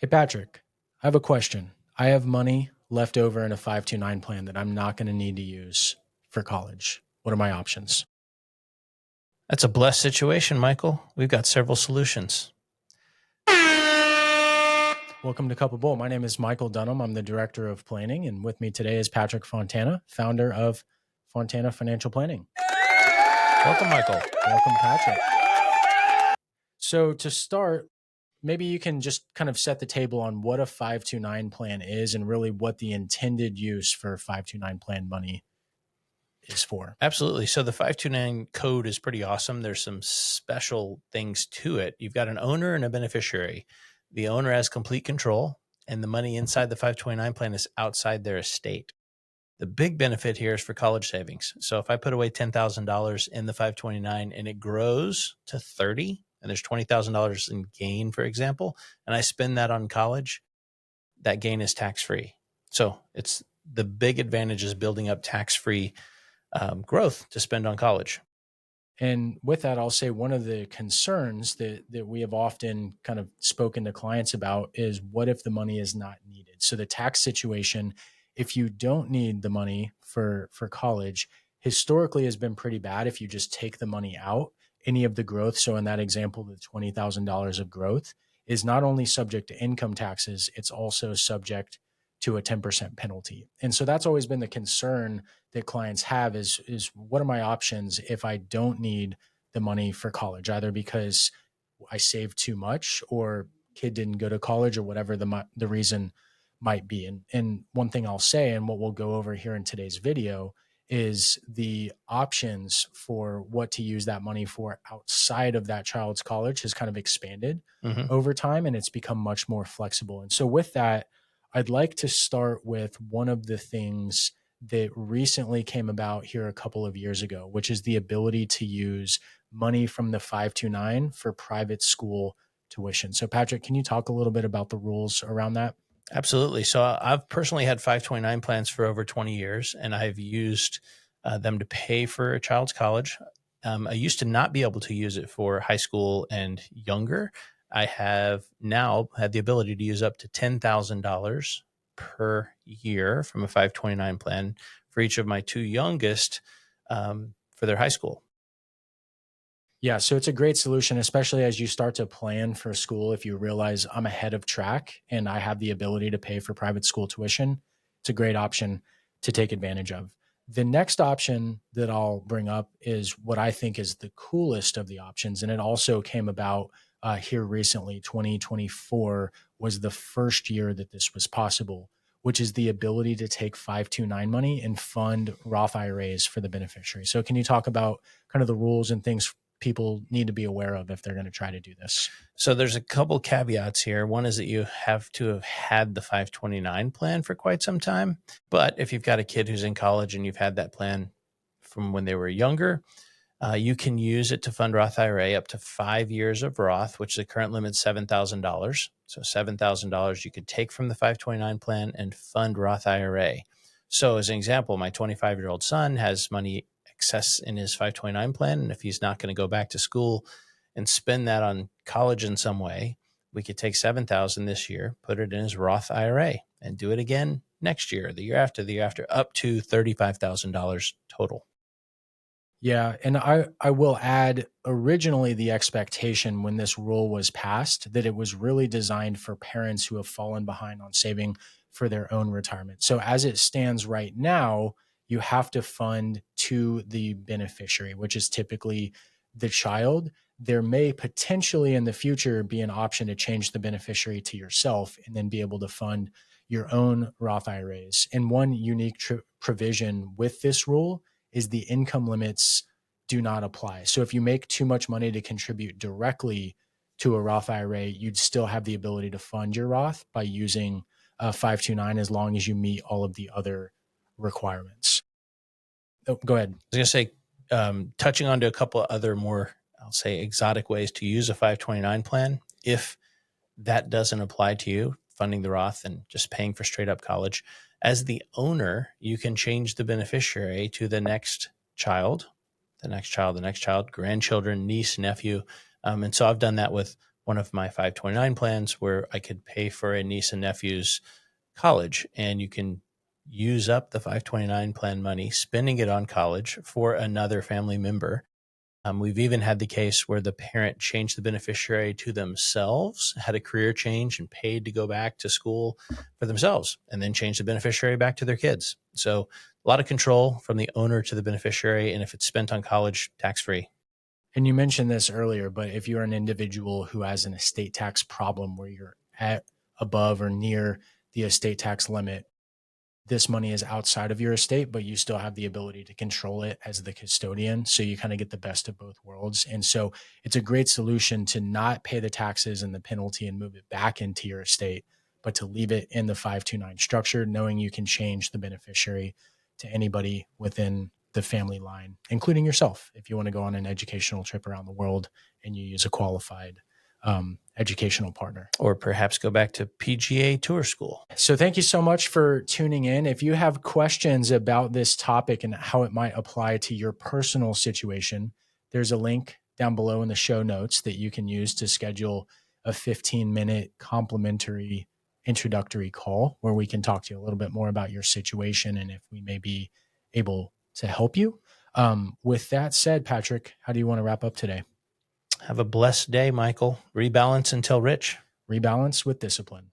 Hey, Patrick, I have a question. I have money left over in a 529 plan that I'm not going to need to use for college. What are my options? That's a blessed situation, Michael. We've got several solutions. Welcome to Cup of Bowl. My name is Michael Dunham. I'm the director of planning, and with me today is Patrick Fontana, founder of Fontana Financial Planning. Welcome, Michael. Welcome, Patrick. So, to start, maybe you can just kind of set the table on what a 529 plan is and really what the intended use for 529 plan money is for. Absolutely. So the 529 code is pretty awesome. There's some special things to it. You've got an owner and a beneficiary. The owner has complete control, and the money inside the 529 plan is outside their estate. The big benefit here is for college savings. So if I put away $10,000 in the 529 and it grows to 30, and there's $20,000 in gain, for example, and I spend that on college, that gain is tax-free. So it's the big advantage is building up tax-free growth to spend on college. And with that, I'll say one of the concerns that we have often kind of spoken to clients about is what if the money is not needed? So the tax situation, if you don't need the money for college, historically has been pretty bad if you just take the money out. Any of the growth, so in that example, the $20,000 of growth is not only subject to income taxes, it's also subject to a 10% penalty. And so that's always been the concern that clients have is what are my options if I don't need the money for college, either because I saved too much or kid didn't go to college or whatever the reason might be. And one thing I'll say, and what we'll go over here in today's video, is the options for what to use that money for outside of that child's college has kind of expanded over time, and it's become much more flexible. And so with that, I'd like to start with one of the things that recently came about here a couple of years ago, which is the ability to use money from the 529 for private school tuition. So, Patrick, can you talk a little bit about the rules around that? Absolutely. So I've personally had 529 plans for over 20 years, and I've used them to pay for a child's college. I used to not be able to use it for high school and younger. I have now had the ability to use up to $10,000 per year from a 529 plan for each of my two youngest for their high school. Yeah, so it's a great solution, especially as you start to plan for school. If you realize I'm ahead of track and I have the ability to pay for private school tuition, it's a great option to take advantage of. The next option that I'll bring up is what I think is the coolest of the options. And it also came about here recently. 2024 was the first year that this was possible, which is the ability to take 529 money and fund Roth IRAs for the beneficiary. So, can you talk about kind of the rules and things people need to be aware of if they're going to try to do this? So there's a couple caveats here. One is that you have to have had the 529 plan for quite some time. But if you've got a kid who's in college and you've had that plan from when they were younger, you can use it to fund Roth IRA up to 5 years of Roth, which the current limit is $7,000. So $7,000 you could take from the 529 plan and fund Roth IRA. So as an example, my 25-year-old son has money excess in his 529 plan. And if he's not going to go back to school and spend that on college in some way, we could take $7,000 this year, put it in his Roth IRA, and do it again next year, the year after, up to $35,000 total. Yeah, and I will add, originally the expectation when this rule was passed that it was really designed for parents who have fallen behind on saving for their own retirement. So as it stands right now, you have to fund to the beneficiary, which is typically the child. There may potentially in the future be an option to change the beneficiary to yourself and then be able to fund your own Roth IRAs. And one unique provision with this rule is the income limits do not apply. So if you make too much money to contribute directly to a Roth IRA, you'd still have the ability to fund your Roth by using 529 as long as you meet all of the other requirements. Oh, go ahead. I was going to say, touching on to a couple of other more, I'll say, exotic ways to use a 529 plan. If that doesn't apply to you, funding the Roth and just paying for straight up college, as the owner, you can change the beneficiary to the next child, grandchildren, niece, nephew. And so I've done that with one of my 529 plans where I could pay for a niece and nephew's college, and you can use up the 529 plan money, spending it on college for another family member. We've even had the case where the parent changed the beneficiary to themselves, had a career change, and paid to go back to school for themselves, and then changed the beneficiary back to their kids. So a lot of control from the owner to the beneficiary, and if it's spent on college, tax free. And you mentioned this earlier, but if you're an individual who has an estate tax problem where you're at above or near the estate tax limit, this money is outside of your estate, but you still have the ability to control it as the custodian. So you kind of get the best of both worlds. And so it's a great solution to not pay the taxes and the penalty and move it back into your estate, but to leave it in the 529 structure, knowing you can change the beneficiary to anybody within the family line, including yourself, if you want to go on an educational trip around the world and you use a qualified educational partner. Or perhaps go back to PGA Tour School. So thank you so much for tuning in. If you have questions about this topic and how it might apply to your personal situation, there's a link down below in the show notes that you can use to schedule a 15-minute complimentary introductory call where we can talk to you a little bit more about your situation and if we may be able to help you. With that said, Patrick, how do you want to wrap up today? Have a blessed day, Michael. Rebalance until rich. Rebalance with discipline.